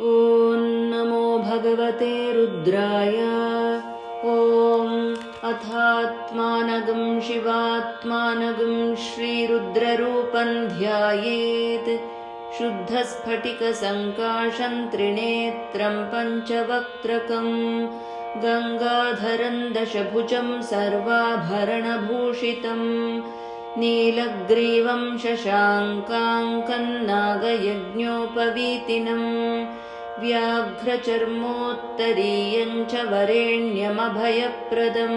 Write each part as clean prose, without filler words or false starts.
ॐ नमो भगवते रुद्राय। ॐ अथात्मानगं शिवात्मानगं श्रीरुद्ररूपं ध्यायेत्। शुद्धस्फटिकसङ्काशं त्रिनेत्रं पञ्चवक्त्रकं गङ्गाधरं दशभुजं सर्वाभरणभूषितं नीलग्रीवं शशाङ्काङ्कं नागयज्ञोपवीतिनं व्याघ्रचर्मोत्तरीयं च वरेण्यमभयप्रदं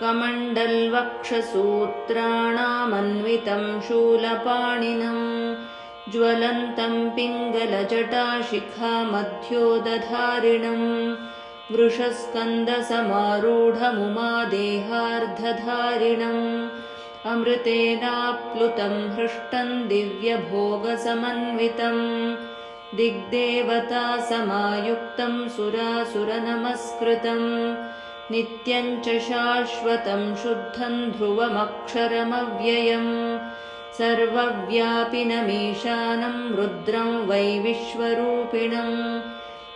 कमण्डलवक्षसूत्राणामन्वितं शूलपाणिनं ज्वलन्तं पिङ्गलजटाशिखामध्योदधारिणं वृषस्कन्दसमारूढमुमादेहार्धधारिणम् अमृतेनाप्लुतं हृष्टं दिव्यभोगसमन्वितं दिग्देवतासमायुक्तं सुरासुरनमस्कृतं नित्यं च शाश्वतं शुद्धं ध्रुवमक्षरमव्ययम् सर्वव्यापिनमीशानं रुद्रं वै विश्वरूपिणम्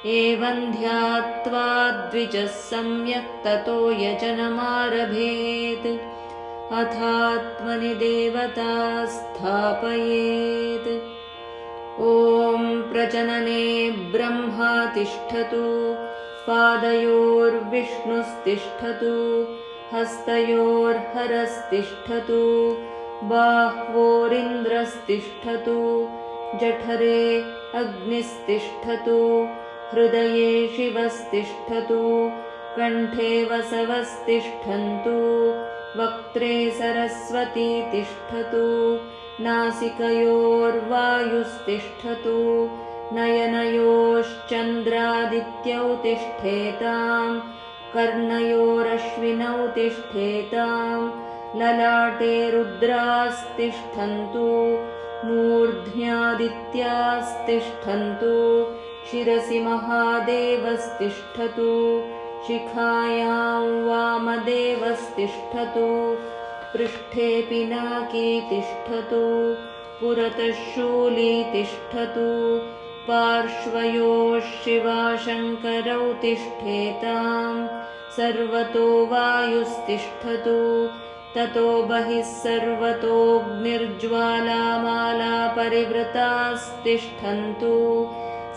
एवं ध्यात्वा द्विजः सम्यक् ततो यजनमारभेत् अथात्मनि देवता स्थापयेत्। ॐ प्रजनने ब्रह्मा तिष्ठतु, पादयोर्विष्णुस्तिष्ठतु, हस्तयोर्हरस्तिष्ठतु, बाह्वोरिन्द्रस्तिष्ठतु, जठरे अग्निस्तिष्ठतु, हृदये शिवस्तिष्ठतु, कण्ठे वसवस्तिष्ठन्तु, वक्त्रे सरस्वती तिष्ठतु, नासिकयोर्वायुस्तिष्ठतु, नयनयोश्चन्द्रादित्यौ तिष्ठेतां, कर्णयोरश्विनौ तिष्ठेतां, ललाटे रुद्रास्तिष्ठन्तु, मूर्ध्न्यादित्यास्तिष्ठन्तु, शिरसि महादेवस्तिष्ठतु, शिखायां वामदेवस्तिष्ठतु, पृष्ठे पिनाकी तिष्ठतु, पुरतः शूली तिष्ठतु, पार्श्वयोः शिवाशङ्करौ तिष्ठेतां, सर्वतो वायुस्तिष्ठतु, ततो बहिः सर्वतोऽग्निर्ज्वालामाला परिवृतास्तिष्ठन्तु,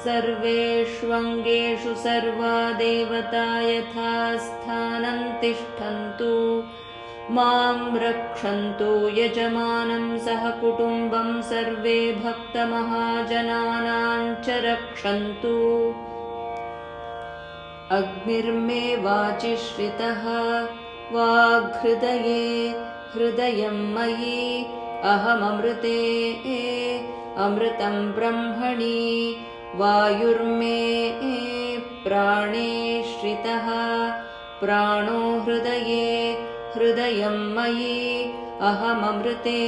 सर्वेष्वङ्गेषु सर्वा देवता यथा स्थानं तिष्ठन्तु, मां रक्षन्तु यजमानं सह कुटुम्बं सर्वे भक्तमहाजनानां च रक्षन्तु। अग्निर्मे वाचि श्रितः वाग्हृदये, हृदयं मयि अहममृते अमृतं ब्रह्मणि, वायुर्मे प्राणे श्रितः प्राणो हृदये, हृदयं मयि अहममृते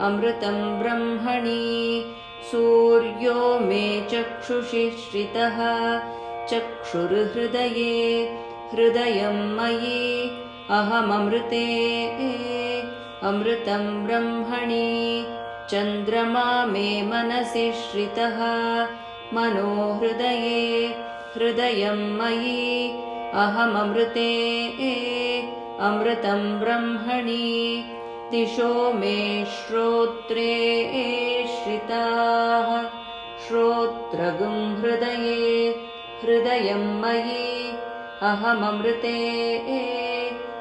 अमृतं ब्रह्मणि, सूर्यो मे चक्षुषि श्रितः चक्षुर्हृदये, हृदयं मयि अहममृते अमृतं ब्रह्मणि, चन्द्रमा मे मनसि श्रितः मनो हृदये, हृदयं मयि अहममृते अमृतं ब्रह्मणि, दिशो मे श्रोत्रे श्रिताः श्रोत्रगं हृदये, हृदयं मयि अहममृते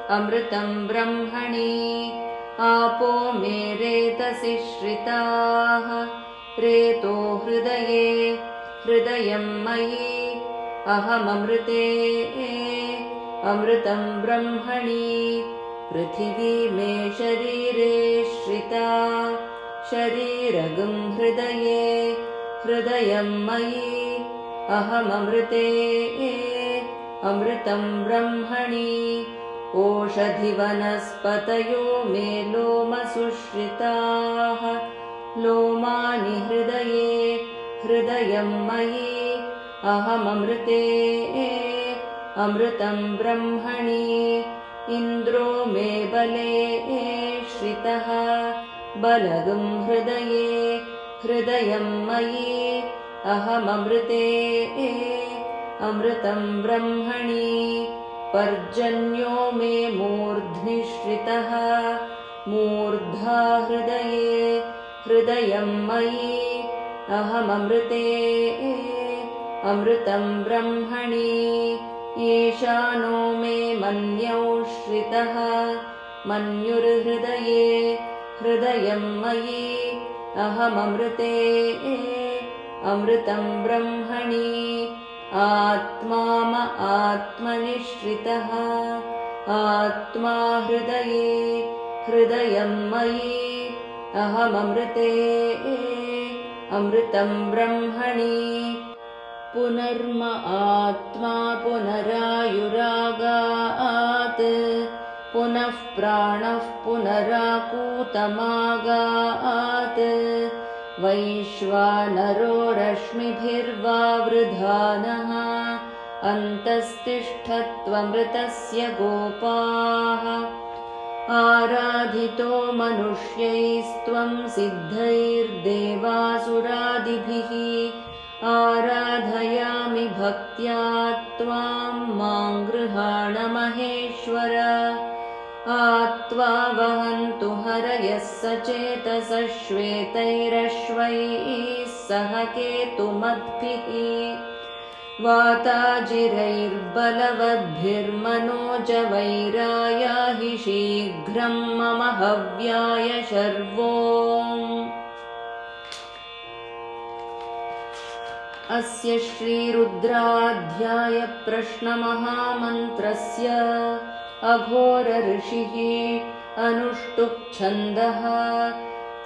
अमृतं ब्रह्मणि, आपो मे रेतसि श्रिताः रेतो हृदये, हृदयं मयि अहममृते अमृतं ब्रह्मणि, पृथिवी मे शरीरे श्रिता शरीरगं हृदये, हृदयं मयि अहममृते अमृतं ब्रह्मणि, ओषधिवनस्पतयो मे लोमसुश्रिताः लोमानि हृदये, हृदयं मयि अहममृते अमृतं ब्रह्मणि, इन्द्रो मे बले श्रितः बलगं हृदये, हृदयं मयि अहममृते अमृतं ब्रह्मणि पर्जन्यो मे मूर्ध्नि श्रितः मूर्धा हृदये हृदयं मयि अहममृते अमृतं ब्रह्मणि ईशानो मे मन्यौ श्रितः मन्युर्हृदये हृदयं मयि अहममृते अमृतं ब्रह्मणि आत्मा आत्मनि श्रितः आत्मा हृदये हृदयं मयि अहममृते अमृतं ब्रह्मणि पुनर्म आत्मा पुनरायुरागात् पुनः प्राणः पुनराकूतमागात् वैश्वानरो रश्मिभिर्वावृधानः अन्तस्तिष्ठत्वमृतस्य गोपाः आराधितो मनुष्यैस्त्वं सिद्धैर्देवासुरादिभिः आराधयामि भक्त्या त्वां मां गृहाण महेश्वर आत्वा वहन्तु हरयः सचेतसः श्वेतैरश्वैः सह केतुमद्भिः वाताजिरैर्बलवद्भिर्मनोजवैरायाहि शीघ्रं मम हव्याय शर्वो अस्य श्रीरुद्राध्याय प्रश्नमहामन्त्रस्य अघोरऋषिः अनुष्टुप् छन्दः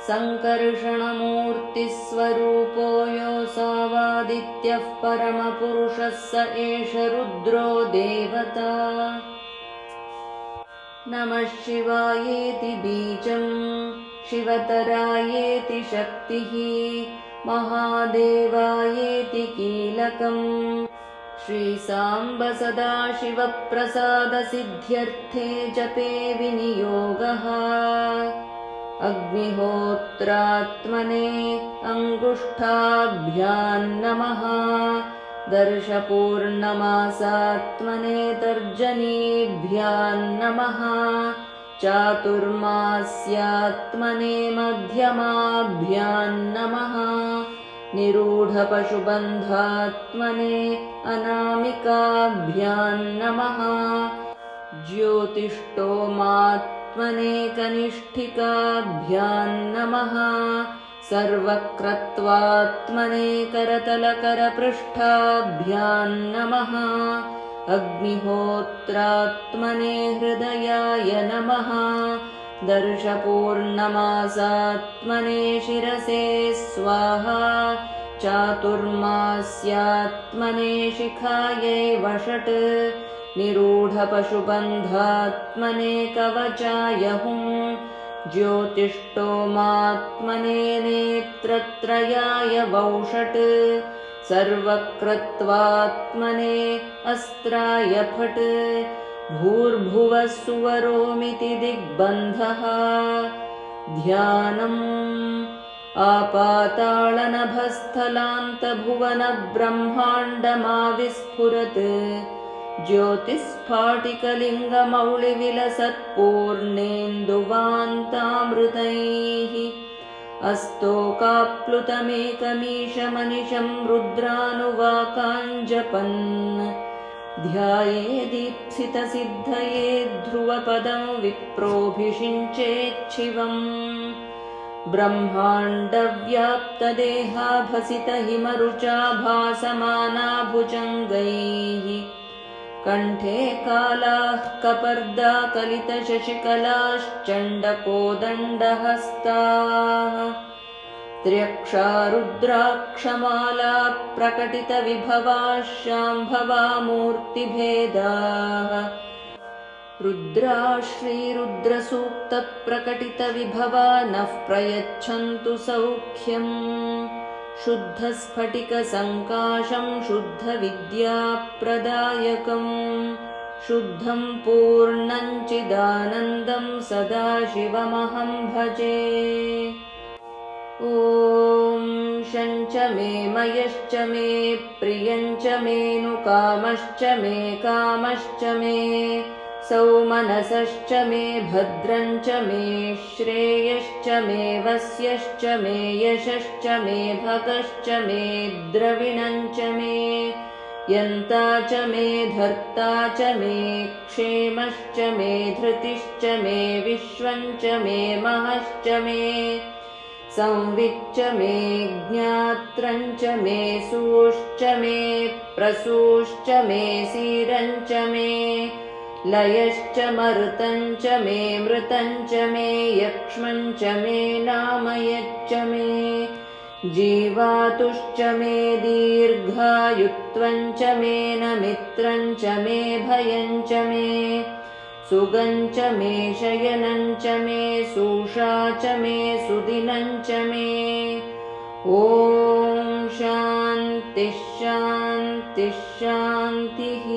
सङ्कर्षणमूर्तिस्वरूपो योऽसावादित्यः परमपुरुषः स एष रुद्रो देवता नमः शिवायेति बीजं शिवतरायेति शक्तिः महादेवायेति कीलकम् श्रीसाम्ब सदाशिवप्रसादसिद्ध्यर्थे जपे विनियोगः अग्निहोत्रात्मने अङ्गुष्ठाभ्यां नमः दर्शपूर्णमासात्मने तर्जनीभ्यां नमः चातुर्मास्यात्मने मध्यमाभ्यां नमः निरूढपशुबन्धात्मने अनामिकाभ्यां नमः ज्योतिष्टोमात्मने कनिष्ठिकाभ्यां नमः सर्वक्रत्वात्मने करतलकरपृष्ठाभ्यां नमः अग्निहोत्रात्मने हृदयाय नमः दर्शपूर्णमासात्मने शिरसे स्वाहा चातुर्मास्यात्मने शिखायै वषट् निरूढपशुबन्धात्मने कवचाय हुं ज्योतिष्टोमात्मने नेत्रत्रयाय वौषट् सर्वक्रत्वात्मने अस्त्राय फट् भूर्भुवः सुवरोमिति दिग्बन्धः ध्यानम् आपातालनभस्थलान्तभुवनब्रह्माण्डमाविस्फुरत् ज्योतिस्फाटिकलिङ्गमौलिविलसत्पूर्णेन्दुवान्तामृतैः अस्तोकाप्लुतमेकमीशमनिशं रुद्रानुवाकाञ्जपन् ध्यायेदीप्सितसिद्धये ध्रुवपदं विप्रोऽभिषिञ्चेच्छिवम् ब्रह्माण्डव्याप्तदेहाभसितहिमरुचा भासमाना भुजङ्गैः कण्ठे कालाः कपर्दा कलितशशिकलाश्चण्डकोदण्डहस्ताः त्र्यक्षा रुद्राक्षमाला प्रकटितविभवाः शाम्भवा मूर्तिभेदाः रुद्रा श्रीरुद्रसूक्तप्रकटितविभवा नः प्रयच्छन्तु सौख्यम् शुद्धस्फटिकसङ्काशं शुद्धविद्याप्रदायकम् शुद्धं पूर्णं चिदानन्दं सदाशिवमहं भजे। ॐ शञ्च मे मयश्च मे प्रियञ्च मेऽनुकामश्च मे कामश्च मे सौमनसश्च मे भद्रञ्च मे श्रेयश्च मे वस्यश्च मे यशश्च मे भगश्च मे द्रविणञ्च मे यन्ता च मे धर्ता च मे क्षेमश्च मे धृतिश्च मे विश्वञ्च मे महश्च मे संविच्च मे ज्ञात्रञ्च मे सूश्च मे प्रसूश्च मे सीरञ्च मे लयश्च मरुतञ्च मे मृतञ्च मे यक्ष्मञ्च मे नामयच्च मे जीवातुश्च मे दीर्घायुत्वञ्च मे नमित्रञ्च मे भयञ्च मे सुगञ्च मे शयनञ्च मे सूषा च मे सुदिनञ्च मे ॐ शान्तिः शान्तिः शान्तिः।